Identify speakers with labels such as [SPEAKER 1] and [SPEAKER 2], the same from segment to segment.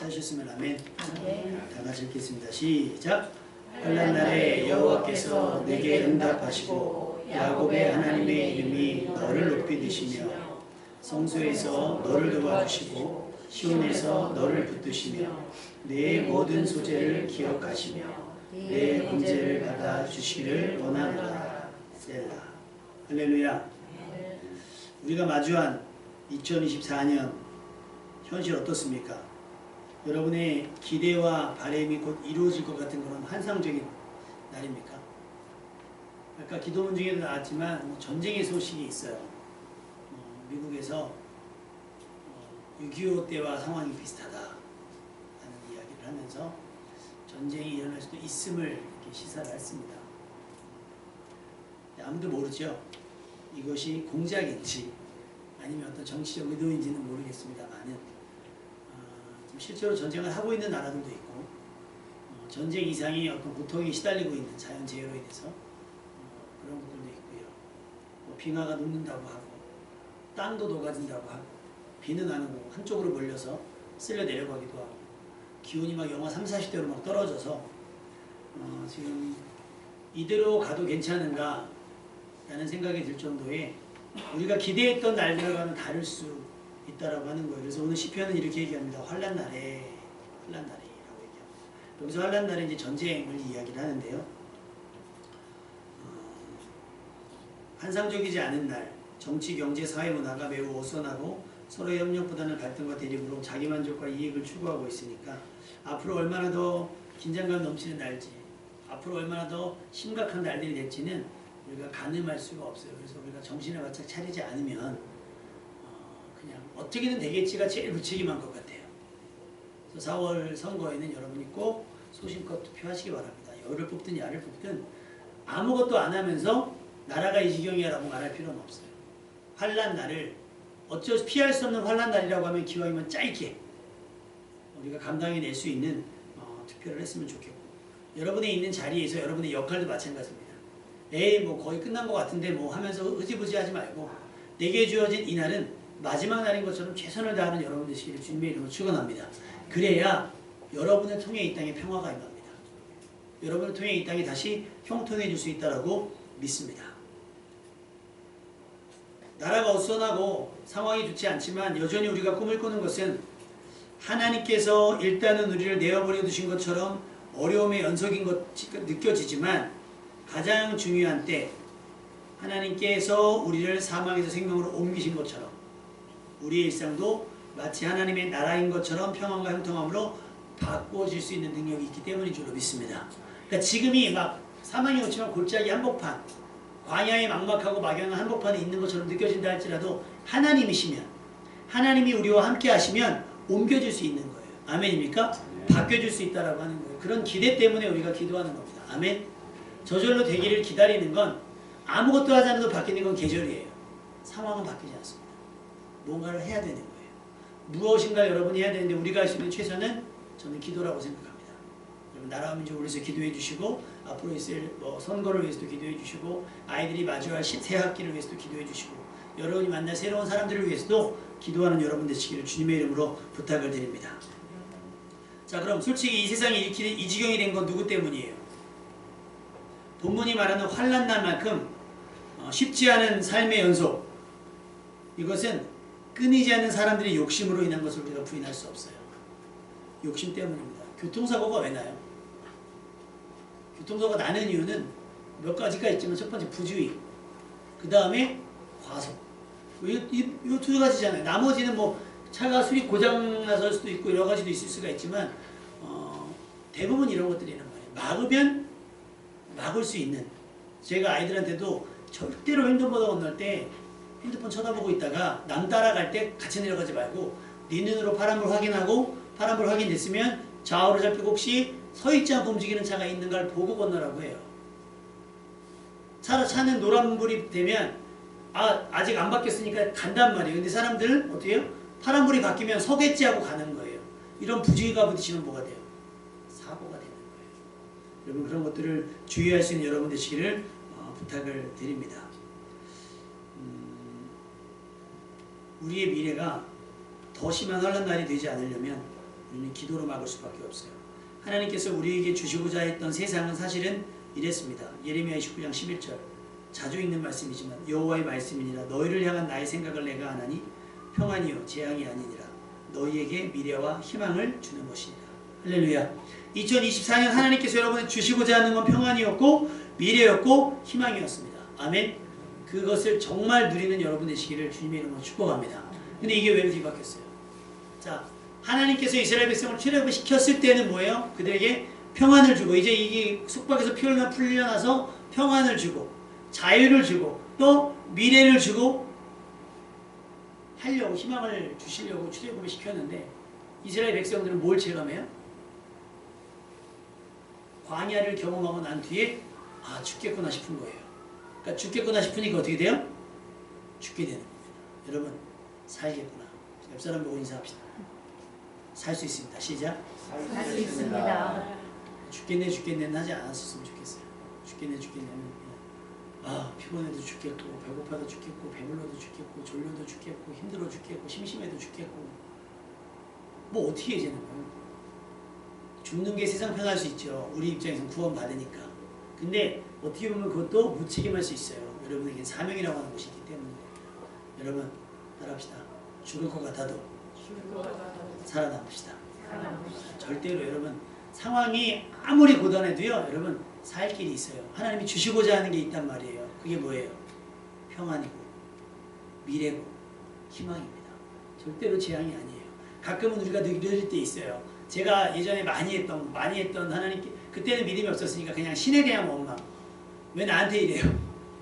[SPEAKER 1] 찾으셨으면 아멘. 다 같이 읽겠습니다. 시작. 환난 날에 여호와께서 내게 응답하시고 야곱의 하나님의 이름이 너를 높이 드시며 성소에서 너를 도와주시고 시온에서 너를 붙드시며 내 모든 소재를 기억하시며 내 문제를 받아주시기를 원하노라. 셀라. 할렐루야. 우리가 마주한 2024년 현실 어떻습니까? 여러분의 기대와 바람이 곧 이루어질 것 같은 그런 환상적인 날입니까? 아까 기도문 중에도 나왔지만 전쟁의 소식이 있어요. 미국에서 6.25 때와 상황이 비슷하다 하는 이야기를 하면서 전쟁이 일어날 수도 있음을 이렇게 시사를 했습니다. 아무도 모르죠. 이것이 공작인지 아니면 어떤 정치적 의도인지는 모르겠습니다만은 실제로 전쟁을 하고 있는 나라들도 있고 전쟁 이상의 어떤 고통에 시달리고 있는 자연재해로 인해서 그런 것들도 있고요. 빙하가 녹는다고 하고 땅도 녹아진다고 하고 비는 안 오고 한쪽으로 몰려서 쓸려 내려가기도 하고 기온이 막 영하 30, 40도로 막 떨어져서 지금 이대로 가도 괜찮은가 라는 생각이 들 정도의 우리가 기대했던 날들과는 다를 수 있다라고 하는 거예요. 그래서 오늘 시편은 이렇게 얘기합니다. 환난 날에 라고 얘기합니다. 여기서 환난 날에 이제 전쟁을 이야기를 하는데요. 환상적이지 않은 날, 정치, 경제, 사회, 문화가 매우 어수선하고 서로의 협력보다는 갈등과 대립으로 자기만족과 이익을 추구하고 있으니까 앞으로 얼마나 더 긴장감 넘치는 날지, 앞으로 얼마나 더 심각한 날들이 될지는 우리가 가늠할 수가 없어요. 그래서 우리가 정신을 바짝 차리지 않으면 그냥 어떻게든 되겠지가 제일 무책임한 것 같아요. 그래서 4월 선거에는 여러분이 꼭 소신껏 투표하시기 바랍니다. 여를 뽑든 야를 뽑든 아무것도 안 하면서 나라가 이 지경이야라고 말할 필요는 없어요. 환난 날을 어쩔 수 피할 수 없는 환난 날이라고 하면 기왕이면 짧게 우리가 감당해낼 수 있는 투표를 했으면 좋겠고 여러분의 있는 자리에서 여러분의 역할도 마찬가지입니다. 에이 뭐 거의 끝난 것 같은데 뭐 하면서 흐지부지 하지 말고 내게 주어진 이 날은 마지막 날인 것처럼 최선을 다하는 여러분 되시기를 주님의 이름으로 축원합니다. 그래야 여러분을 통해 이 땅에 평화가 임합니다. 여러분을 통해 이 땅이 다시 형통해질 수 있다고 믿습니다. 나라가 어수선하고 상황이 좋지 않지만 여전히 우리가 꿈을 꾸는 것은 하나님께서 일단은 우리를 내어버려 두신 것처럼 어려움의 연속인 것 느껴지지만 가장 중요한 때 하나님께서 우리를 사망에서 생명으로 옮기신 것처럼 우리의 일상도 마치 하나님의 나라인 것처럼 평안과 형통함으로 바꿔질 수 있는 능력이 있기 때문인 줄로 믿습니다. 그러니까 지금이 막 사망이 오지만 골짜기 한복판, 광야에 막막하고 막연한 한복판에 있는 것처럼 느껴진다 할지라도 하나님이시면, 하나님이 우리와 함께 하시면 옮겨질 수 있는 거예요. 아멘입니까? 바뀌어질 수 있다라고 하는 거예요. 그런 기대 때문에 우리가 기도하는 겁니다. 아멘. 저절로 되기를 기다리는 건 아무것도 하지 않아도 바뀌는 건 계절이에요. 상황은 바뀌지 않습니다. 뭔가를 해야 되는 거예요. 무엇인가 여러분이 해야 되는데 우리가 할 수 있는 최선은 저는 기도라고 생각합니다. 여러분 나라와 민족을 위해서 기도해 주시고 앞으로 있을 선거를 위해서도 기도해 주시고 아이들이 마주할 새 학기를 위해서도 기도해 주시고 여러분이 만날 새로운 사람들을 위해서도 기도하는 여러분 되시기를 주님의 이름으로 부탁을 드립니다. 자 그럼 솔직히 이 세상이 이 지경이 된 건 누구 때문이에요? 본문이 말하는 환난 날만큼 쉽지 않은 삶의 연속 이것은 끊이지 않는 사람들의 욕심으로 인한 것을 우리가 부인할 수 없어요. 욕심 때문입니다. 교통사고가 왜 나요? 교통사고가 나는 이유는 몇 가지가 있지만 첫 번째 부주의, 그 다음에 과속. 이 두 가지잖아요. 나머지는 뭐 차가 수리 고장나서 수도 있고 여러 가지도 있을 수가 있지만 대부분 이런 것들이란 말이에요. 막으면 막을 수 있는. 제가 아이들한테도 절대로 횡단보도 건널 때 핸드폰 쳐다보고 있다가 남 따라갈 때 같이 내려가지 말고 네 눈으로 파란불 확인하고 파란불 확인됐으면 좌우를 살피고 혹시 서있지 않고 움직이는 차가 있는가를 보고 건너라고 해요. 차는 노란불이 되면 아직 안 바뀌었으니까 간단 말이에요. 근데 사람들은 어떻게 해요? 파란불이 바뀌면 서겠지 하고 가는 거예요. 이런 부주의가 부딪히면 뭐가 돼요? 사고가 되는 거예요. 여러분 그런 것들을 주의할 수 있는 여러분 되시기를 부탁을 드립니다. 우리의 미래가 더 심한 환난 날이 되지 않으려면 우리는 기도로 막을 수밖에 없어요. 하나님께서 우리에게 주시고자 했던 세상은 사실은 이랬습니다. 예레미야 29장 11절 자주 읽는 말씀이지만 여호와의 말씀이니라 너희를 향한 나의 생각을 내가 아나니 평안이요 재앙이 아니니라 너희에게 미래와 희망을 주는 것이니라. 할렐루야. 2024년 하나님께서 여러분이 주시고자 하는 건 평안이었고 미래였고 희망이었습니다. 아멘. 그것을 정말 누리는 여러분 되시기를 주님의 이름으로 축복합니다. 근데 이게 왜 뒤바뀌었어요? 자, 하나님께서 이스라엘 백성을 출애굽을 시켰을 때는 뭐예요? 그들에게 평안을 주고 이제 이게 숙박에서 풀려나서 평안을 주고 자유를 주고 또 미래를 주고 하려고 희망을 주시려고 출애굽을 시켰는데 이스라엘 백성들은 뭘 체감해요? 광야를 경험하고 난 뒤에 아 죽겠구나 싶은 거예요. 그러니까 죽겠구나 싶으니까 어떻게 돼요? 죽게 되는 겁니다. 여러분 살겠구나. 옆 사람 보고 인사합시다. 살 수 있습니다. 시작.
[SPEAKER 2] 살 수 있습니다.
[SPEAKER 1] 죽겠네 하지 않았으면 좋겠어요. 죽겠네는 그냥 아 피곤해도 죽겠고 배고파도 죽겠고 배불러도 죽겠고 졸려도 죽겠고 힘들어 죽겠고 심심해도 죽겠고 뭐 어떻게 해야 되는 거예요? 죽는 게 세상 편할 수 있죠. 우리 입장에서는 구원 받으니까. 근데 어떻게 보면 그것도 무책임할 수 있어요. 여러분에게 사명이라고 하는 것이 있기 때문에 여러분 따라합시다. 죽을 것 같아도 살아남읍시다. 절대로 여러분 상황이 아무리 고단해도요 여러분 살 길이 있어요. 하나님이 주시고자 하는 게 있단 말이에요. 그게 뭐예요? 평안이고 미래고 희망입니다. 절대로 재앙이 아니에요. 가끔은 우리가 느낄 때 있어요. 제가 예전에 많이 했던 하나님께 그때는 믿음이 없었으니까 그냥 신에 대한 원망. 왜 나한테 이래요?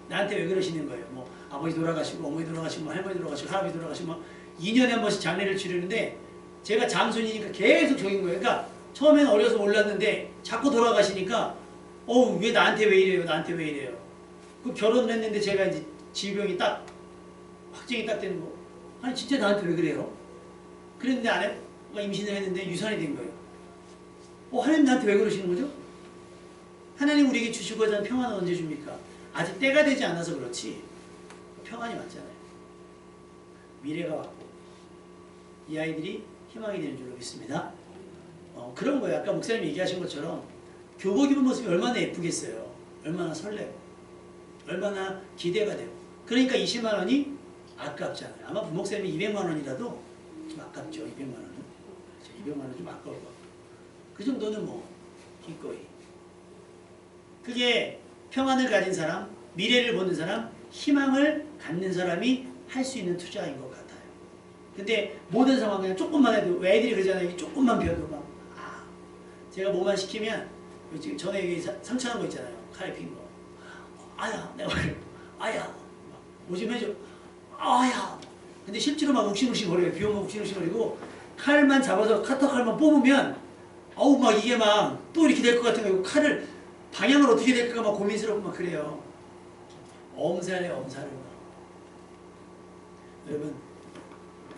[SPEAKER 1] 나한테 왜 그러시는 거예요? 뭐 아버지 돌아가시고 어머니 돌아가시고 할머니 돌아가시고 할아버지 돌아가시고 2년에 한 번씩 장례를 치르는데 제가 장손이니까 계속 적인 거예요. 그러니까 처음에는 어려서 몰랐는데 자꾸 돌아가시니까 왜 나한테 왜 이래요? 나한테 왜 이래요? 그 결혼을 했는데 제가 이제 질병이 딱 확정이 딱 되는 거. 아니 진짜 나한테 왜 그래요? 그랬는데 아내가 임신을 했는데 유산이 된 거예요. 하나님 나한테 왜 그러시는 거죠? 하나님 우리에게 주시고자 하는 평안은 언제 줍니까? 아직 때가 되지 않아서 그렇지 평안이 왔잖아요. 미래가 왔고 이 아이들이 희망이 되는 줄 믿습니다. 그런 거예요. 아까 목사님 얘기하신 것처럼 교복 입은 모습이 얼마나 예쁘겠어요. 얼마나 설레고 얼마나 기대가 되고 그러니까 20만 원이 아깝잖아요. 아마 부목사님이 200만 원이라도 좀 아깝죠. 200만 원은 200만 원은 좀 아까울 것 같고 그 정도는 뭐 기꺼이 그게 평안을 가진 사람 미래를 보는 사람 희망을 갖는 사람이 할 수 있는 투자인 것 같아요. 근데 모든 상황 그냥 조금만 해도 애들이 그러잖아요. 조금만 비워도 막 제가 뭐만 시키면 지금 전에 여기 상처난 거 있잖아요. 칼에 핀 거. 아야 내가 그래. 아야 뭐 좀 해줘. 아야 근데 실제로 막 욱신욱신 거려요. 비오면 욱신욱신 거리고 칼만 잡아서 카터 칼만 뽑으면 어우 막 이게 막 또 이렇게 될 것 같은 거예요. 칼을 방향을 어떻게 될까 막 고민스럽고 막 그래요. 엄살에 엄살을 막. 여러분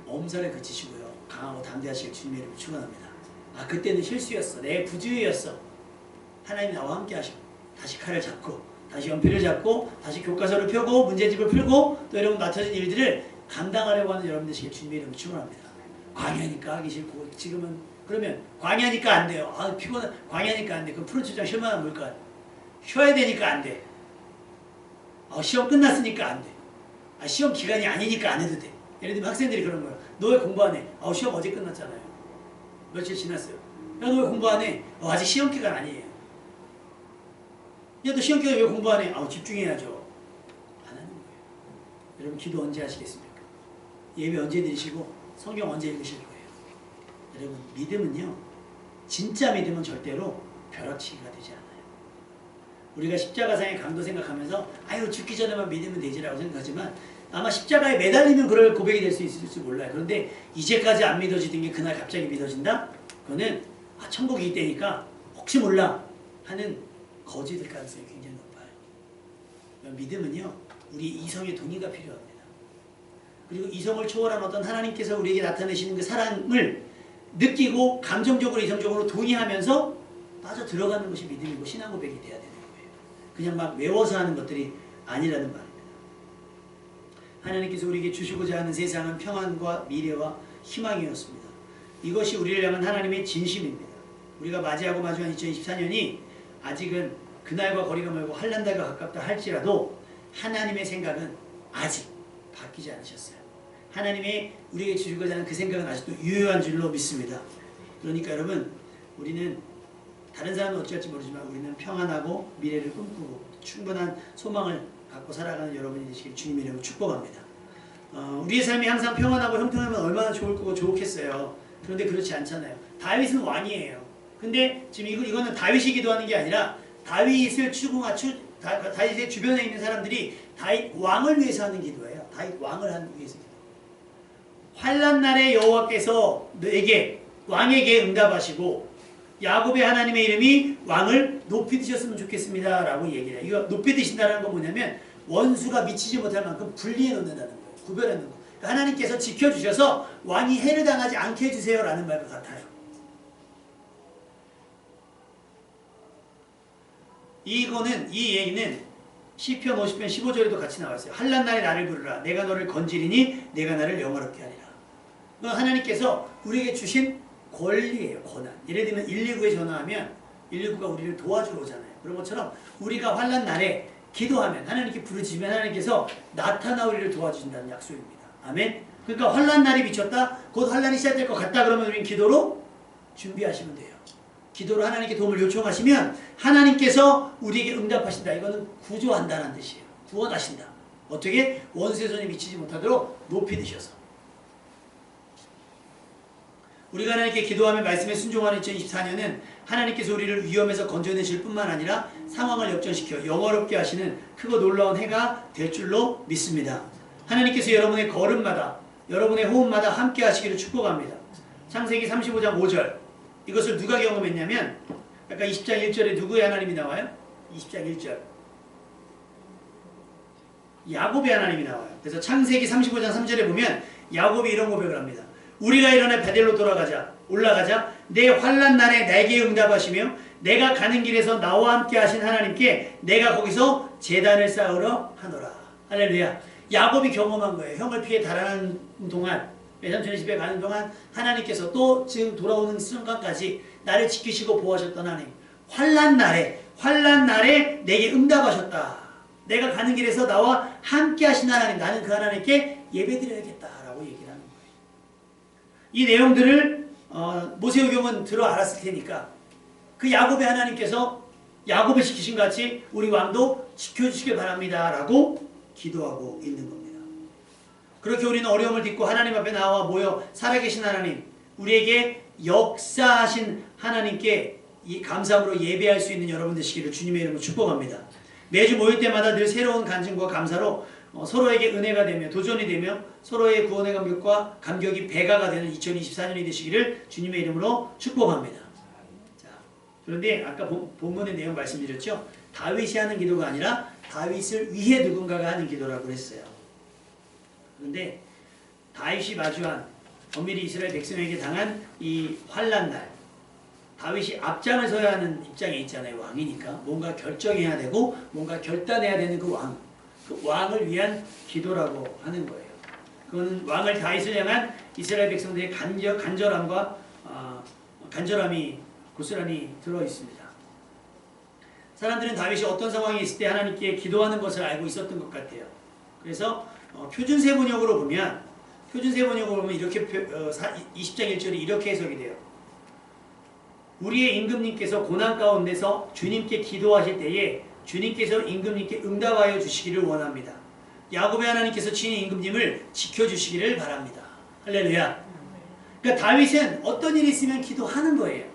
[SPEAKER 1] 엄살에 그치시고요. 강하고 담대하시길 주님의 이름으로 축원합니다. 그때는 실수였어. 내 부주의였어. 하나님이 나와 함께 하시고 다시 칼을 잡고 다시 연필을 잡고 다시 교과서를 펴고 문제집을 풀고 또 여러분 맡아진 일들을 감당하려고 하는 여러분 되시길 주님의 이름으로 축원합니다. 광야니까 하기 싫고 지금은 그러면 광야니까 안 돼요. 피곤해. 광야니까 안 돼. 그럼 푸른 초장 쉴만한 뭘까요? 쉬어야 되니까 안 돼. 시험 끝났으니까 안 돼. 시험 기간이 아니니까 안 해도 돼. 예를 들면 학생들이 그런 거예요. 너 왜 공부 안 해? 시험 어제 끝났잖아요. 며칠 지났어요. 야, 너 왜 공부 안 해? 아직 시험 기간 아니에요. 야, 너 시험 기간에 왜 공부 안 해? 집중해야죠. 안 하는 거예요. 여러분 기도 언제 하시겠습니까? 예배 언제 드리시고 성경 언제 읽으실 거예요? 여러분 믿음은요. 진짜 믿음은 절대로 벼락치기가 되지 않아요. 우리가 십자가상의 강도 생각하면서 죽기 전에만 믿으면 되지라고 생각하지만 아마 십자가에 매달리면 그럴 고백이 될 수 있을지 몰라요. 그런데 이제까지 안 믿어지던 게 그날 갑자기 믿어진다? 그거는 천국이 이때니까 혹시 몰라 하는 거짓일 가능성이 굉장히 높아요. 믿음은요. 우리 이성의 동의가 필요합니다. 그리고 이성을 초월한 어떤 하나님께서 우리에게 나타내시는 그 사랑을 느끼고 감정적으로 이성적으로 동의하면서 빠져 들어가는 것이 믿음이고 신앙 고백이 돼야 되는 거예요. 그냥 막 외워서 하는 것들이 아니라는 말입니다. 하나님께서 우리에게 주시고자 하는 세상은 평안과 미래와 희망이었습니다. 이것이 우리를 향한 하나님의 진심입니다. 우리가 맞이하고 마주한 2024년이 아직은 그날과 거리가 멀고 환난달과 가깝다 할지라도 하나님의 생각은 아직 바뀌지 않으셨어요. 하나님의 우리에게 주시고자 하는 그 생각은 아직도 유효한 줄로 믿습니다. 그러니까 여러분, 우리는 다른 사람은 어찌할지 모르지만 우리는 평안하고 미래를 꿈꾸고 충분한 소망을 갖고 살아가는 여러분이 되시길 주님의 이름으로 축복합니다. 우리의 삶이 항상 평안하고 형통하면 얼마나 좋을 거고 좋겠어요. 그런데 그렇지 않잖아요. 다윗은 왕이에요. 근데 지금 이거는 다윗이 기도하는 게 아니라 다윗의 주변에 있는 사람들이 다윗 왕을 위해서 하는 기도예요. 다윗 왕을 위해서 기도. 환난 날에 여호와께서 왕에게 응답하시고 야곱의 하나님의 이름이 왕을 높이 드셨으면 좋겠습니다 라고 얘기를 해요. 이거 높이 드신다는 건 뭐냐면 원수가 미치지 못할 만큼 분리해 놓는다는 거예요. 구별해 놓는 거예요. 그러니까 하나님께서 지켜주셔서 왕이 해를 당하지 않게 해주세요 라는 말과 같아요. 이 얘기는 시편 50편 15절에도 같이 나와 있어요. 환난 날에 나를 부르라. 내가 너를 건지리니 내가 나를 영화롭게 하리라. 하나님께서 우리에게 주신 권리예요. 권한. 예를 들면 119에 전화하면 119가 우리를 도와주러 오잖아요. 그런 것처럼 우리가 환난 날에 기도하면 하나님께 부르짖으면 하나님께서 나타나 우리를 도와주신다는 약속입니다. 아멘. 그러니까 환난 날이 미쳤다. 곧 환난이 시작될 것 같다. 그러면 우리는 기도로 준비하시면 돼요. 기도로 하나님께 도움을 요청하시면 하나님께서 우리에게 응답하신다. 이거는 구조한다는 뜻이에요. 구원하신다. 어떻게? 원수의 손에 미치지 못하도록 높이 드셔서. 우리가 하나님께 기도하며 말씀에 순종하는 2024년은 하나님께서 우리를 위험에서 건져내실 뿐만 아니라 상황을 역전시켜 영화롭게 하시는 크고 놀라운 해가 될 줄로 믿습니다. 하나님께서 여러분의 걸음마다 여러분의 호흡마다 함께 하시기를 축복합니다. 창세기 35장 5절 이것을 누가 경험했냐면 아까 20장 1절에 누구의 하나님이 나와요? 20장 1절 야곱의 하나님이 나와요. 그래서 창세기 35장 3절에 보면 야곱이 이런 고백을 합니다. 우리가 일어나 베델로 올라가자 내 환난 날에 내게 응답하시며 내가 가는 길에서 나와 함께 하신 하나님께 내가 거기서 제단을 쌓으러 하노라. 할렐루야. 야곱이 경험한 거예요. 형을 피해 달아나는 동안 외삼촌의 집에 가는 동안 하나님께서 또 지금 돌아오는 순간까지 나를 지키시고 보호하셨던 하나님. 환난 날에 내게 응답하셨다. 내가 가는 길에서 나와 함께 하신 하나님. 나는 그 하나님께 예배드려야겠다라고 얘기를 하는 거예요. 이 내용들을 모세오경은 들어 알았을 테니까 그 야곱의 하나님께서 야곱을 지키신 같이 우리 왕도 지켜주시길 바랍니다 라고 기도하고 있는 겁니다. 그렇게 우리는 어려움을 딛고 하나님 앞에 나와 모여 살아계신 하나님, 우리에게 역사하신 하나님께 이 감사함으로 예배할 수 있는 여러분 되시기를 주님의 이름으로 축복합니다. 매주 모일 때마다 늘 새로운 간증과 감사로 서로에게 은혜가 되며 도전이 되며 서로의 구원의 감격이 배가가 되는 2024년이 되시기를 주님의 이름으로 축복합니다. 자, 그런데 아까 본문의 내용 말씀드렸죠. 다윗이 하는 기도가 아니라 다윗을 위해 누군가가 하는 기도라고 했어요. 그런데 다윗이 마주한 엄밀히 이스라엘 백성에게 당한 이 환난 날 다윗이 앞장을 서야 하는 입장에 있잖아요. 왕이니까 뭔가 결정해야 되고 뭔가 결단해야 되는 그 왕을 위한 기도라고 하는 거예요. 그건 왕을 다윗을 향한 이스라엘 백성들의 간절함이 고스란히 들어있습니다. 사람들은 다윗이 어떤 상황에 있을 때 하나님께 기도하는 것을 알고 있었던 것 같아요. 그래서 표준세번역으로 보면 이렇게 20장 1절이 이렇게 해석이 돼요. 우리의 임금님께서 고난 가운데서 주님께 기도하실 때에 주님께서 임금님께 응답하여 주시기를 원합니다. 야곱의 하나님께서 친히 임금님을 지켜주시기를 바랍니다. 할렐루야. 그러니까 다윗은 어떤 일이 있으면 기도하는 거예요.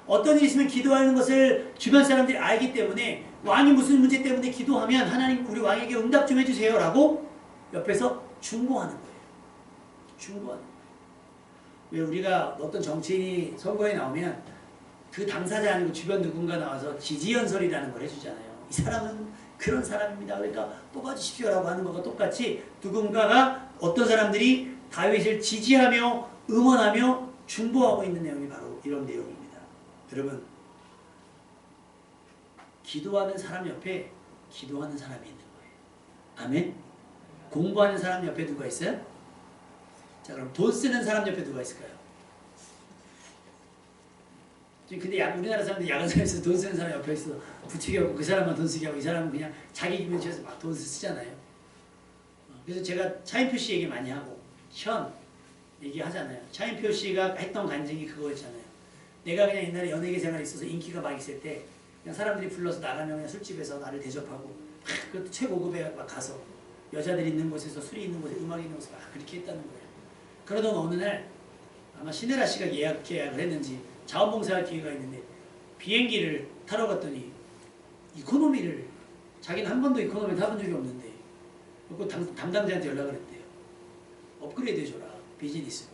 [SPEAKER 1] 어떤 일이 있으면 기도하는 것을 주변 사람들이 알기 때문에 왕이 무슨 문제 때문에 기도하면 하나님 우리 왕에게 응답 좀 해주세요 라고 옆에서 중보하는 거예요. 중보하는 거예요. 왜 우리가 어떤 정치인이 선거에 나오면 그 당사자 아니고 주변 누군가 나와서 지지연설이라는 걸 해주잖아요. 이 사람은 그런 사람입니다. 그러니까 뽑아주십시오 라고 하는 것과 똑같이 누군가가 어떤 사람들이 다윗을 지지하며 응원하며 중보하고 있는 내용이 바로 이런 내용입니다. 여러분, 기도하는 사람 옆에 기도하는 사람이 있는 거예요. 아멘? 공부하는 사람 옆에 누가 있어요? 자, 그럼 돈 쓰는 사람 옆에 누가 있을까요? 근데 우리나라 사람들이 야간사에서 돈 쓰는 사람 옆에 있어 부추겨 하고 그 사람만 돈 쓰게 하고 이 사람은 그냥 자기 기분 취해서 막 돈 쓰잖아요. 그래서 제가 차인표 씨 얘기 많이 하고 현 얘기하잖아요. 차인표 씨가 했던 간증이 그거였잖아요. 내가 그냥 옛날에 연예계 생활에 있어서 인기가 막 있을 때 그냥 사람들이 불러서 나가면 그냥 술집에서 나를 대접하고 그것도 최고급에 막 가서 여자들이 있는 곳에서 술이 있는 곳에 음악이 있는 곳에 막 그렇게 했다는 거예요. 그러던 어느 날 아마 신혜라 씨가 계약을 했는지 자원봉사할 기회가 있는데 비행기를 타러 갔더니 이코노미를 자기는 한 번도 이코노미 타본 적이 없는데 그 담당자한테 연락을 했대요. 업그레이드 해줘라. 비즈니스.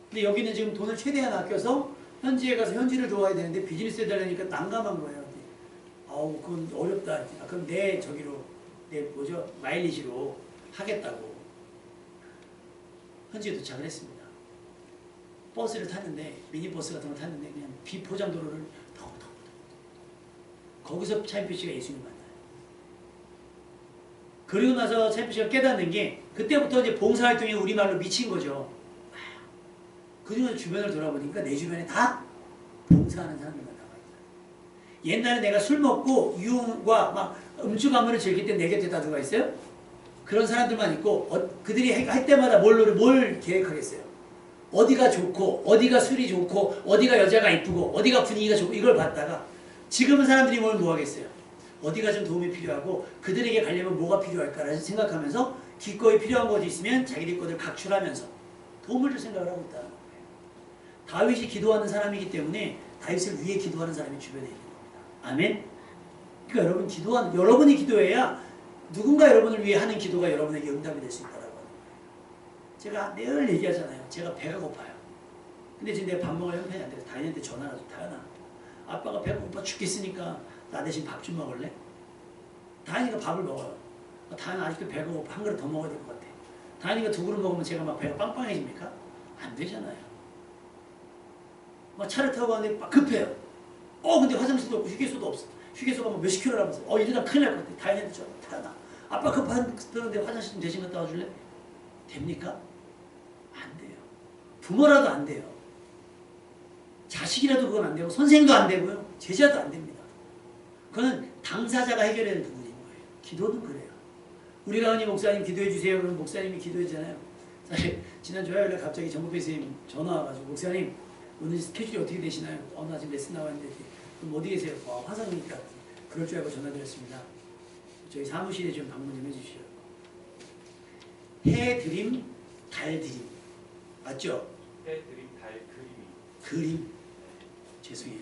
[SPEAKER 1] 근데 여기는 지금 돈을 최대한 아껴서 현지에 가서 현지를 도와야 되는데 비즈니스 해달라니까 난감한 거예요. 아우 그건 어렵다. 그럼 내 마일리지로 하겠다고 현지에 도착을 했습니다. 버스를 탔는데 미니버스 같은 걸 탔는데 그냥 비포장도로를 덩덩덩 거기서 차인표 씨가 예수님 만나요. 그리고 나서 차인표 씨가 깨닫는 게 그때부터 이제 봉사활동이 우리말로 미친 거죠. 그중에서 주변을 돌아보니까 내 주변에 다 봉사하는 사람들만 나와 있어요. 옛날에 내가 술 먹고 유흥과 막 음주 가문을 즐길 때 내 곁에 다 누가 있어요? 그런 사람들만 있고 그들이 할 때마다 뭘 계획하겠어요? 어디가 좋고 어디가 술이 좋고 어디가 여자가 이쁘고 어디가 분위기가 좋고 이걸 봤다가 지금은 사람들이 뭘 하겠어요? 어디가 좀 도움이 필요하고 그들에게 가려면 뭐가 필요할까를 생각하면서 기꺼이 필요한 것이 있으면 자기들 것을 각출하면서 도움을 줄 생각을 하고 있다는 거예요. 다윗이 기도하는 사람이기 때문에 다윗을 위해 기도하는 사람이 주변에 있는 겁니다. 아멘? 그러니까 여러분이 기도해야 누군가 여러분을 위해 하는 기도가 여러분에게 응답이 될 수 있다라고 하는 거예요. 제가 늘 얘기하잖아요. 제가 배가 고파요. 근데 지금 내가 밥 먹을 형편이 안 돼서 다인한테 전화가 좀 다현아. 아빠가 배가 고파 죽겠으니까 나 대신 밥 좀 먹을래? 다현이가 밥을 먹어요. 다현아 아직도 배가 고파 한 그릇 더 먹어야 될 것 같아. 다현이가 두 그릇 먹으면 제가 막 배가 빵빵해집니까? 안 되잖아요. 막 차를 타고 가는데 막 급해요. 근데 화장실도 없고 휴게소도 없어. 휴게소가 뭐 몇십 킬로라면서 이러다 큰일 날 것 같아. 다현이한테 전화. 다현아 아빠 급한데 화장실 좀 대신 갔다 와줄래? 됩니까? 안 돼요. 부모라도 안 돼요. 자식이라도 그건 안 되고 선생도 안 되고요. 제자도 안 됩니다. 그거는 당사자가 해결해야 되는 부분인 거예요. 기도는 그래요. 우리가 흔히 목사님 기도해 주세요. 그러면 목사님이 기도했잖아요. 사실 지난주 화요일에 갑자기 정국배 선생님 전화 와가지고 목사님 오늘 스케줄이 어떻게 되시나요? 나 지금 레슨 나왔는데 그럼 어디 계세요? 화성이니까 그럴 줄 알고 전화드렸습니다. 저희 사무실에 좀 방문 좀 해주시오. 해 드림, 달 드림. 맞죠?
[SPEAKER 3] 해 드림, 달 그림이.
[SPEAKER 1] 그림. 죄송해요.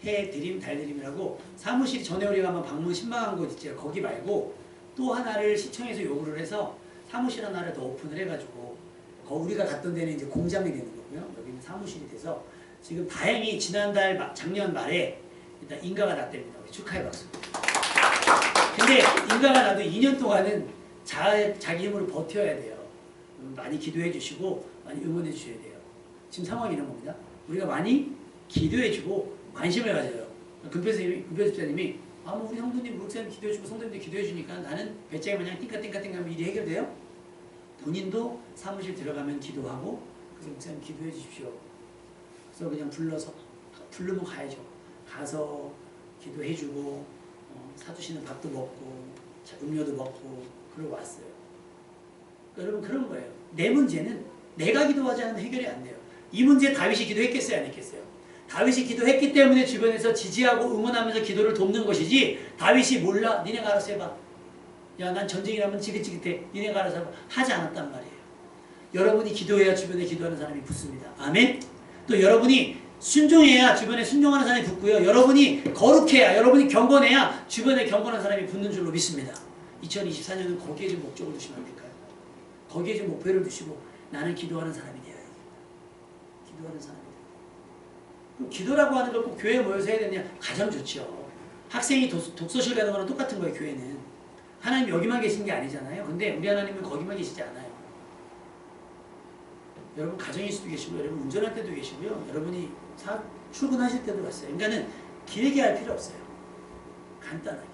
[SPEAKER 1] 해 드림, 달 드림이라고 사무실 전에 우리가 한번 방문 신청한 곳 있죠. 거기 말고 또 하나를 시청에서 요구를 해서 사무실 하나를 더 오픈을 해가지고 우리가 갔던 데는 이제 공장이 되는 거고요. 여기는 사무실이 돼서 지금 다행히 작년 말에 일단 인가가 났답니다. 축하해 박수. 근데 인가가 나도 2년 동안은 자기 힘으로 버텨야 돼요. 많이 기도해 주시고 많이 응원해 주셔야 돼요. 지금 상황이 이런 겁니다. 우리가 많이 기도해 주고 관심을 가져요. 금표 집사님이 뭐 우리 성도님 목사님 기도해 주고 성도님들 기도해 주니까 나는 배짱이 마냥 띵까띵까띵까하면 일이 해결돼요? 본인도 사무실 들어가면 기도하고 그래서 목사님 기도해 주십시오. 그래서 그냥 부르면 가야죠. 가서 기도해 주고 사주시는 밥도 먹고 음료도 먹고 그러고 왔어요. 여러분 그런 거예요. 내 문제는 내가 기도하지 않으면 해결이 안 돼요. 이 문제 다윗이 기도했겠어요? 안 했겠어요? 다윗이 기도했기 때문에 주변에서 지지하고 응원하면서 기도를 돕는 것이지 다윗이 몰라 니네가 알아서 해봐. 야 난 전쟁이라면 지긋지긋해. 니네가 알아서 해봐. 하지 않았단 말이에요. 여러분이 기도해야 주변에 기도하는 사람이 붙습니다. 아멘? 또 여러분이 순종해야 주변에 순종하는 사람이 붙고요. 여러분이 거룩해야 여러분이 경건해야 주변에 경건한 사람이 붙는 줄로 믿습니다. 2024년은 거기에 좀 목적을 두시면 안 될까요? 거기에 좀 목표를 두시고 나는 기도하는 사람이 되어야 돼요. 기도하는 사람이 돼요. 그럼 기도라고 하는 걸 꼭 교회에 모여서 해야 되냐? 가장 좋죠. 학생이 독서실 가는 거랑 똑같은 거예요. 교회는. 하나님 여기만 계신 게 아니잖아요. 근데 우리 하나님은 거기만 계시지 않아요. 여러분 가정일 수도 계시고 여러분 운전할 때도 계시고요. 여러분이 출근하실 때도 갔어요. 그러니까는 길게 할 필요 없어요. 간단하게.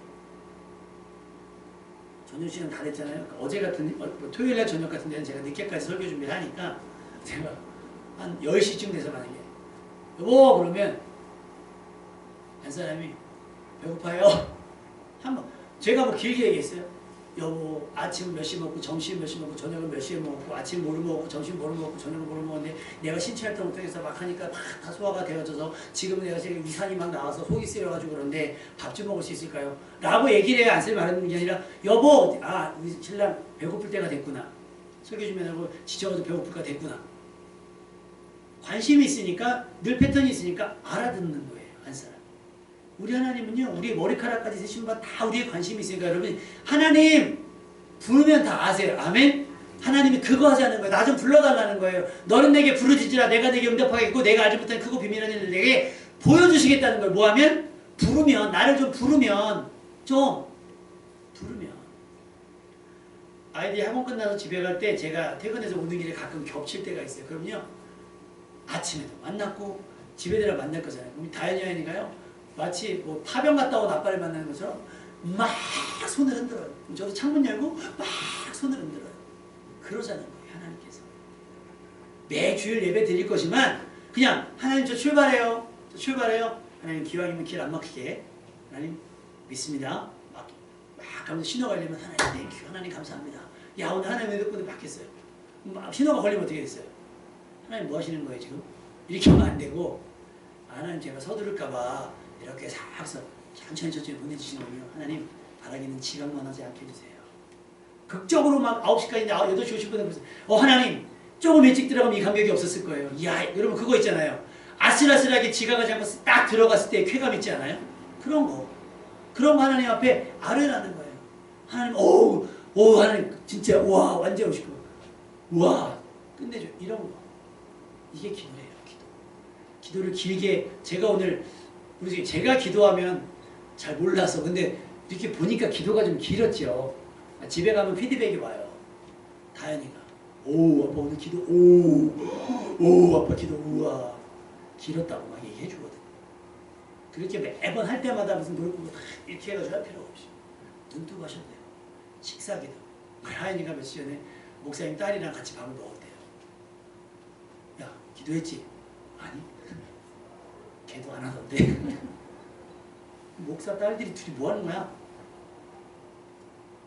[SPEAKER 1] 저녁 시간 다 됐잖아요. 어제 같은 토요일날 저녁 같은 데는 제가 늦게까지 설교 준비를 하니까 제가 한 10시쯤 돼서 만약에 여보 그러면 한 사람이 배고파요. 한번 제가 뭐 길게 얘기했어요. 여보 아침 몇 시 먹고 점심 몇 시 먹고 저녁은 몇 시에 먹고 아침 뭐를 먹고 점심 뭐를 먹고 저녁은 뭐를 먹었는데 내가 신체 활동을 통해서 막 하니까 막 다 소화가 되어져서 지금은 내가 지금 위산이 막 나와서 속이 쓰여가지고 그런데 밥 좀 먹을 수 있을까요? 라고 얘기를 해야 안 쓸말하는 게 아니라 여보 아 우리 신랑 배고플 때가 됐구나. 설교주면하고 지쳐가지고 배고플 때가 됐구나. 관심이 있으니까 늘 패턴이 있으니까 알아듣는 거예요. 한 사람. 우리 하나님은요. 우리 머리카락까지 세신 바 다 우리의 관심이 있으니까 여러분 하나님 부르면 다 아세요. 아멘? 하나님이 그거 하자는 거예요. 나 좀 불러달라는 거예요. 너는 내게 부르짖으라 내가 내게 응답하겠고 내가 알지 못한 크고 비밀한 일을 내게 보여주시겠다는 거예요. 뭐하면? 부르면 나를 좀 부르면 아이들이 학원 끝나서 집에 갈 때 제가 퇴근해서 오는 길에 가끔 겹칠 때가 있어요. 그럼요. 아침에도 만났고 집에 들어 만날 거잖아요. 그럼 다현이 아이니까요. 마치 뭐 파병 갔다 온 아빠를 만나는 것처럼 막 손을 흔들어요. 저도 창문 열고 막 손을 흔들어요. 그러자는 거예요. 하나님께서. 매주일 예배 드릴 것이만 그냥 하나님 저 출발해요. 하나님 기왕이면 길 안 막히게 하나님 믿습니다. 막 하면서 신호가 걸리면 하나님 땡큐 하나님 감사합니다. 야 오늘 하나님의 덕분에 바뀌었어요. 신호가 걸리면 어떻게 됐어요? 하나님 뭐 하시는 거예요 지금? 이렇게 하면 안 되고 하나님 제가 서두를까봐 이렇게 싹서 천천히 보내주시는군요. 하나님 바라기는 지각만 하지 않게 해주세요. 극적으로 막 9시까지 8시 50분에 그래서 하나님 조금 일찍 들어가면 이 감격이 없었을 거예요. 이야 여러분 그거 있잖아요. 아슬아슬하게 지각하지 않고 딱 들어갔을 때 쾌감 있지 않아요? 그런 거 하나님 앞에 아뢰라는 거예요. 하나님 오 하나님 진짜 와 완전 오시고 와 끝내줘 이런 거 이게 기도예요. 기도를 길게 제가 오늘 제가 기도하면 잘 몰라서 근데 이렇게 보니까 기도가 좀 길었죠. 집에 가면 피드백이 와요. 다현이가 오 아빠 오늘 기도 오 아빠 기도 우와 길었다고 막 얘기해 주거든. 그렇게 매번 할 때마다 무슨 노력 이렇게 해가지고 할 필요 없이 눈 뜨고 하셔도 돼요. 식사기도 다현이가 며칠 전에 목사님 딸이랑 같이 밥을 먹었대요. 야 기도했지? 아니 걔도 안 하던데 목사 딸들이 둘이 뭐 하는 거야?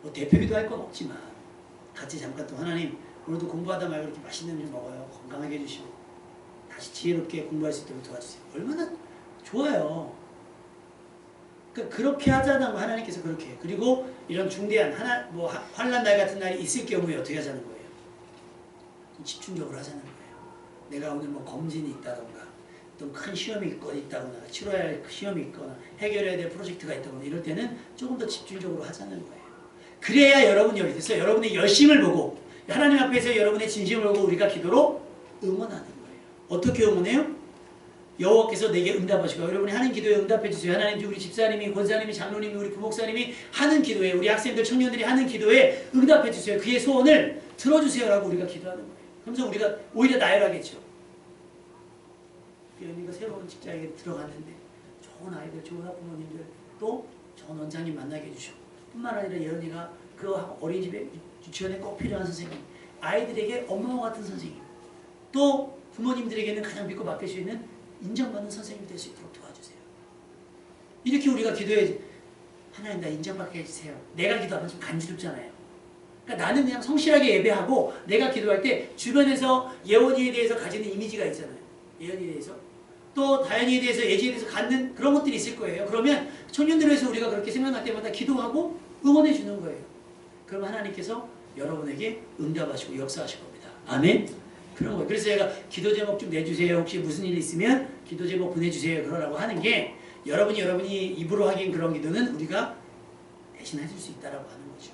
[SPEAKER 1] 뭐 대표기도 할 건 없지만 같이 잠깐 또 하나님 오늘도 공부하다 말고 이렇게 맛있는 음식 먹어요. 건강하게 해주시고 다시 지혜롭게 공부할 수 있도록 도와주세요. 얼마나 좋아요. 그러니까 그렇게 하자는 하나님께서 그렇게 해요. 그리고 이런 중대한 환난 날 같은 날이 있을 경우에 어떻게 하자는 거예요? 집중적으로 하자는 거예요. 내가 오늘 뭐 검진이 있다던가 또 큰 시험이 있다거나 치러야 할 시험이 있거나 해결해야 될 프로젝트가 있다거나 이럴 때는 조금 더 집중적으로 하자는 거예요. 그래야 여러분이 여기 있어요. 여러분의 열심을 보고 하나님 앞에서 여러분의 진심을 보고 우리가 기도로 응원하는 거예요. 어떻게 응원해요? 여호와께서 내게 응답하시고 여러분이 하는 기도에 응답해 주세요. 하나님 우리 집사님이 권사님이 장로님이 우리 부목사님이 하는 기도에 우리 학생들 청년들이 하는 기도에 응답해 주세요. 그의 소원을 들어주세요 라고 우리가 기도하는 거예요. 그러면서 우리가 오히려 나열하겠죠. 연희가 새로운 직장에 들어갔는데 좋은 아이들, 좋은 학부모님들 또 좋은 원장님 만나게 해주시고 뿐만 아니라 예언이가 그 어린이집에 유치원에 꼭 필요한 선생님 아이들에게 엄마와 같은 선생님 또 부모님들에게는 가장 믿고 맡길 수 있는 인정받는 선생님이 될 수 있도록 도와주세요. 이렇게 우리가 기도해 하나님 나 인정받게 해주세요. 내가 기도하면 좀 간지럽잖아요. 그러니까 나는 그냥 성실하게 예배하고 내가 기도할 때 주변에서 예원이에 대해서 가지는 이미지가 있잖아요. 예언이에 대해서 또 다현이에 대해서 예지에 대해서 갖는 그런 것들이 있을 거예요. 그러면 청년들을 위해서 우리가 그렇게 생각날 때마다 기도하고 응원해 주는 거예요. 그러면 하나님께서 여러분에게 응답하시고 역사하실 겁니다. 아멘? 그런 거예요. 그래서 제가 기도 제목 좀 내주세요. 혹시 무슨 일 있으면 기도 제목 보내주세요. 그러라고 하는 게 여러분이 입으로 하긴 그런 기도는 우리가 대신 해줄 수 있다라고 하는 거죠.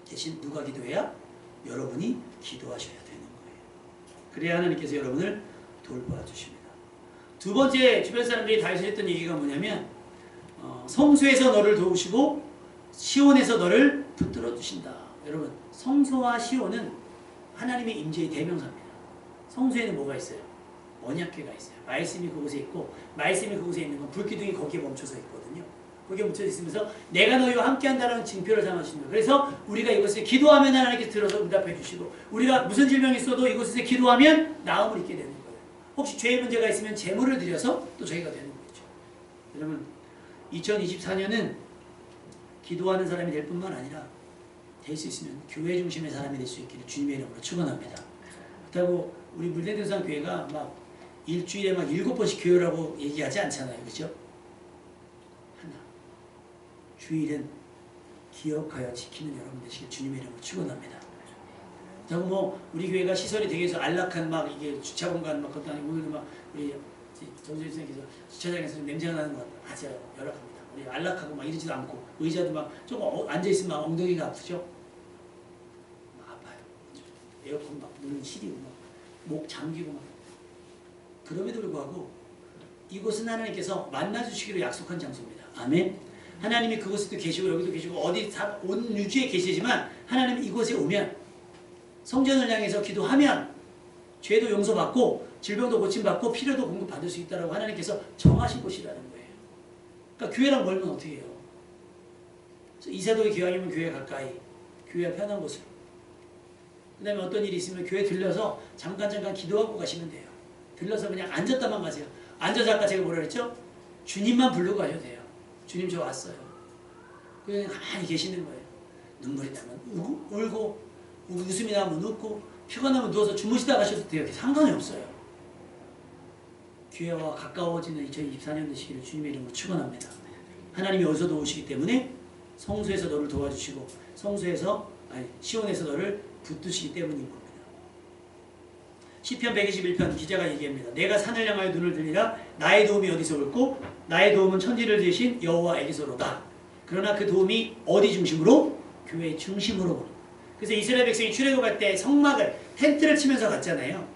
[SPEAKER 1] 대신 누가 기도해야? 여러분이 기도하셔야 되는 거예요. 그래야 하나님께서 여러분을 돌봐 주십니다. 두 번째 주변 사람들이 다윗이 했던 얘기가 뭐냐면 성소에서 너를 도우시고 시온에서 너를 붙들어 주신다. 여러분 성소와 시온은 하나님의 임재의 대명사입니다. 성소에는 뭐가 있어요? 언약궤가 있어요. 말씀이 그곳에 있고 말씀이 그곳에 있는 건 불기둥이 거기에 멈춰서 있거든요. 거기에 멈춰서 있으면서 내가 너희와 함께한다는 징표를 삼아주시는 거예요. 그래서 우리가 이곳에 기도하면 하나님께서 들어서 응답해 주시고 우리가 무슨 질병이 있어도 이곳에서 기도하면 나음을 입게 되는 거예요. 혹시 죄의 문제가 있으면 제물을 드려서 또 저희가 되는 거죠. 여러분 2024년은 기도하는 사람이 될 뿐만 아니라 될 수 있으면 교회 중심의 사람이 될 수 있기를 주님의 이름으로 축원합니다. 그렇다고 우리 물대등산 교회가 막 일주일에 막 7번씩 교회라고 얘기하지 않잖아요. 그죠? 하나. 주일은 기억하여 지키는 여러분 되시길 주님의 이름으로 축원합니다. 그렇다고 뭐 우리 교회가 시설이 되게 해서 안락한 막 이게 주차 공간 막 것도 아니고 오늘도 막 우리 정재일 선생님께서 주차장에서 냄새가 나는 것 같아요. 아주 열악합니다. 우리 안락하고 막 이러지도 않고 의자도 막 조금 앉아있으면 막 엉덩이가 아프죠? 막 아파요. 에어컨 막 문 시리고 막 목 잠기고 막 그럼에도 불구하고 이곳은 하나님께서 만나주시기로 약속한 장소입니다. 아멘. 하나님이 그곳에도 계시고 여기도 계시고 어디 온 유주에 계시지만 하나님 이곳에 오면 성전을 향해서 기도하면 죄도 용서받고 질병도 고침받고 필요도 공급받을 수 있다고 하나님께서 정하신 곳이라는 거예요. 그러니까 교회랑 멀면 어떻게 해요? 이사도의 기왕이면 교회 가까이, 교회가 편한 곳으로. 그 다음에 어떤 일이 있으면 교회 들려서 잠깐 기도하고 가시면 돼요. 들러서 그냥 앉았다만 가세요. 앉아서 아까 제가 뭐라 그랬죠? 주님만 부르고 가셔도 돼요. 주님 저 왔어요. 그냥 가만히 계시는 거예요. 눈물이 나면 울고 웃음이 나면 웃고 피곤하면 누워서 주무시다 가셔도 돼요. 상관이 없어요. 교회와 가까워지는 2024년 되시기를 주님의 이름으로 축원합니다. 하나님이 어디서도 오시기 때문에 성소에서 너를 도와주시고 시온에서 너를 붙드시기 때문인 겁니다. 시편 121편 기자가 얘기합니다. 내가 산을 향하여 눈을 들리라 나의 도움이 어디서 올고 나의 도움은 천지를 지으신 여호와에게서로다. 그러나 그 도움이 어디 중심으로? 교회 중심으로 오는. 그래서 이스라엘 백성이 출애굽할 때 성막을 텐트를 치면서 갔잖아요.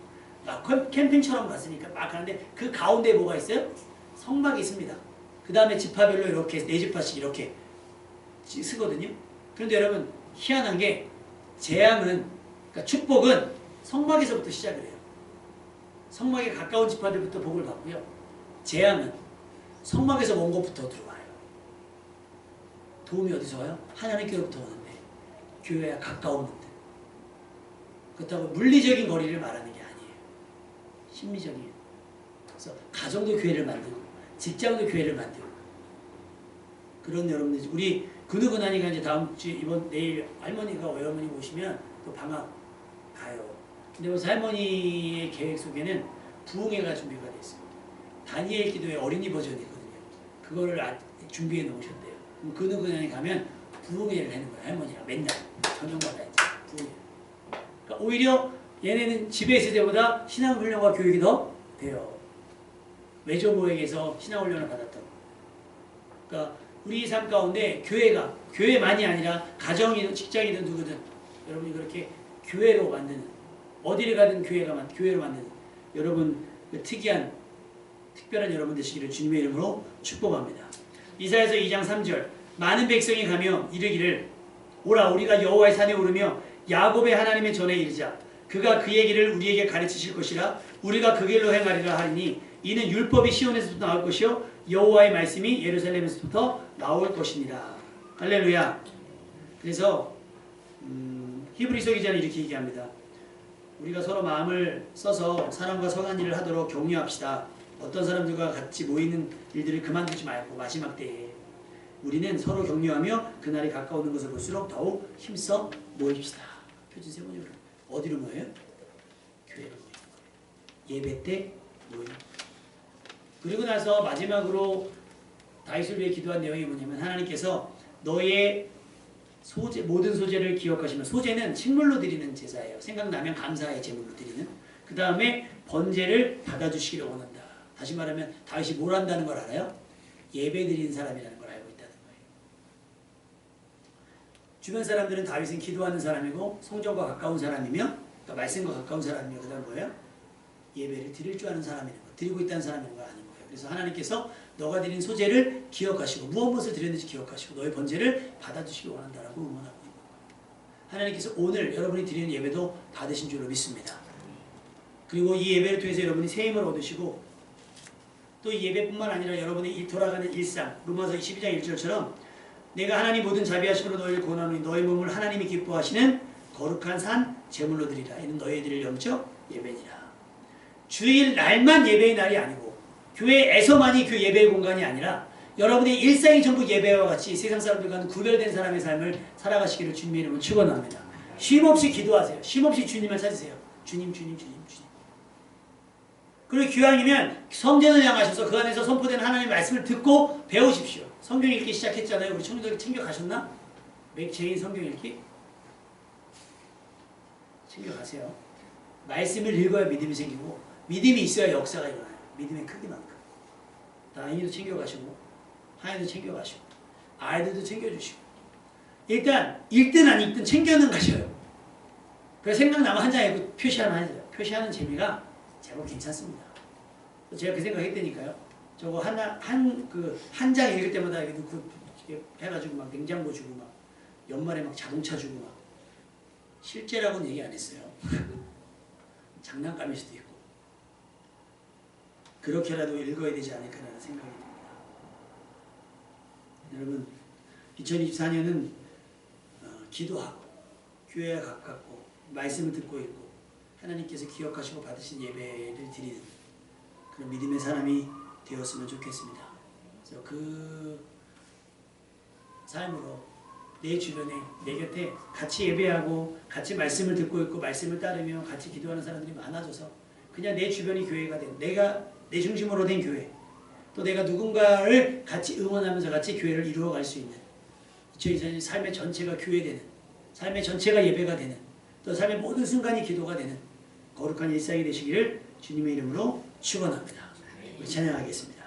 [SPEAKER 1] 막 캠핑처럼 갔으니까 막 가는데 그 가운데 뭐가 있어요? 성막이 있습니다. 그 다음에 지파별로 이렇게 4지파씩 이렇게 쓰거든요. 그런데 여러분 희한한 게 재앙은 그러니까 축복은 성막에서부터 시작을 해요. 성막에 가까운 지파들부터 복을 받고요. 재앙은 성막에서 먼 것부터 들어와요. 도움이 어디서 와요? 하나님께로부터 오는데 교회와 가까운 분들. 그렇다고 물리적인 거리를 말하는 게 아니에요. 심리적이에요. 그래서 가정도 교회를 만들고 직장도 교회를 만들고 그런 여러분들 우리 근우근하니가 이제 다음 주 내일 할머니가 외할머니 오시면 또 방학 가요. 근데 그래서 할머니의 계획 속에는 부흥회가 준비가 되어 있습니다. 다니엘 기도의 어린이 버전이 있거든요. 그거를 준비해 놓으셨대요. 그럼 근우근하니 가면 부흥회를 하는 거예요. 할머니가 맨날 저녁마다 이제 부흥회. 그러니까 오히려 얘네는 집에 있을 때보다 신앙훈련과 교육이 더 돼요. 외조모에게서 신앙훈련을 받았다고. 그러니까 우리 삶 가운데 교회만이 아니라 가정이든 직장이든 누구든 여러분이 그렇게 교회로 만드는 어디를 가든 교회로 만드는 여러분 그 특별한 여러분 되시기를 주님의 이름으로 축복합니다. 이사야서 2장 3절 많은 백성이 가며 이르기를 오라 우리가 여호와의 산에 오르며 야곱의 하나님의 전에 이르자 그가 그의 길을 우리에게 가르치실 것이라 우리가 그 길로 행하리라 하리니 이는 율법이 시온에서부터 나올 것이요 여호와의 말씀이 예루살렘에서부터 나올 것입니다. 할렐루야. 그래서 히브리서 기자는 이렇게 얘기합니다. 우리가 서로 마음을 써서 사람과 선한 일을 하도록 격려합시다. 어떤 사람들과 같이 모이는 일들을 그만두지 말고 마지막 때에 우리는 서로 격려하며 그날이 가까우는 것을 볼수록 더욱 힘써 모입시다. 표준 세 번째로 어디로 모여요? 교회로 모이는 거예요. 예배 때 모이는 거예요. 그리고 나서 마지막으로 다윗을 위해 기도한 내용이 뭐냐면 하나님께서 너의 모든 소재를 기억하시면 소재는 식물로 드리는 제사예요. 생각나면 감사의 제물로 드리는. 그 다음에 번제를 받아주시기를 원한다. 다시 말하면 다윗이 뭘 한다는 걸 알아요? 예배 드리는 사람이라는 걸 알고 있다는 거예요. 주변 사람들은 다윗은 기도하는 사람이고 성전과 가까운 사람이며 그러니까 말씀과 가까운 사람이며 그 다음 뭐예요? 예배를 드릴 줄 아는 사람이라는 거 드리고 있다는 사람이라는 걸 아는 거예요. 그래서 하나님께서 너가 드린 소재를 기억하시고 무엇을 드렸는지 기억하시고 너의 번제를 받아주시기 원한다라고 응원하고 있는 거예요. 하나님께서 오늘 여러분이 드리는 예배도 받으신 줄로 믿습니다. 그리고 이 예배를 통해서 여러분이 새 힘을 얻으시고 또 이 예배뿐만 아니라 여러분의 돌아가는 일상 로마서 12장 1절처럼 내가 하나님 모든 자비하심으로 너희를 구원하노니 너희 몸을 하나님이 기뻐하시는 거룩한 산 제물로 드리라. 이는 너희의 드릴 영적 예배니라. 주일 날만 예배의 날이 아니고 교회에서만이 그 예배의 공간이 아니라 여러분의 일상이 전부 예배와 같이 세상 사람들과는 구별된 사람의 삶을 살아가시기를 주님의 이름으로 축원합니다. 쉼없이 기도하세요. 쉼없이 주님을 찾으세요. 주님, 주님, 주님, 주님. 그리고 기왕이면 성전을 향하셔서 그 안에서 선포되는 하나님의 말씀을 듣고 배우십시오. 성경 읽기 시작했잖아요. 우리 청년들 챙겨가셨나? 맥체인 성경 읽기? 챙겨가세요. 말씀을 읽어야 믿음이 생기고 믿음이 있어야 역사가 일어나요. 믿음의 크기만큼. 다인이도 챙겨가시고 하인도 챙겨가시고 아이들도 챙겨주시고 일단 읽든 안 읽든 챙겨는 가셔요. 그래서 생각나면 한 장에 표시하면 하세요. 표시하는 재미가 제법 괜찮습니다. 제가 그 생각했다니까요. 저거 한 장 읽을 때마다 이렇게 넣고 해가지고 막 냉장고 주고 막 연말에 막 자동차 주고 막 실제라고는 얘기 안 했어요. 장난감일 수도 있고 그렇게라도 읽어야 되지 않을까라는 생각이 듭니다. 여러분 2024년은 기도하고 교회에 가깝고 말씀을 듣고 있고 하나님께서 기억하시고 받으신 예배를 드리는 그런 믿음의 사람이 되었으면 좋겠습니다. 그래서 그 삶으로 내 주변에 내 곁에 같이 예배하고 같이 말씀을 듣고 있고 말씀을 따르며 같이 기도하는 사람들이 많아져서 그냥 내 주변이 교회가 된 내가 내 중심으로 된 교회 또 내가 누군가를 같이 응원하면서 같이 교회를 이루어갈 수 있는 2024년 삶의 전체가 교회되는 삶의 전체가 예배가 되는 또 삶의 모든 순간이 기도가 되는 거룩한 일상이 되시기를 주님의 이름으로 축원합니다. 찬양하겠습니다.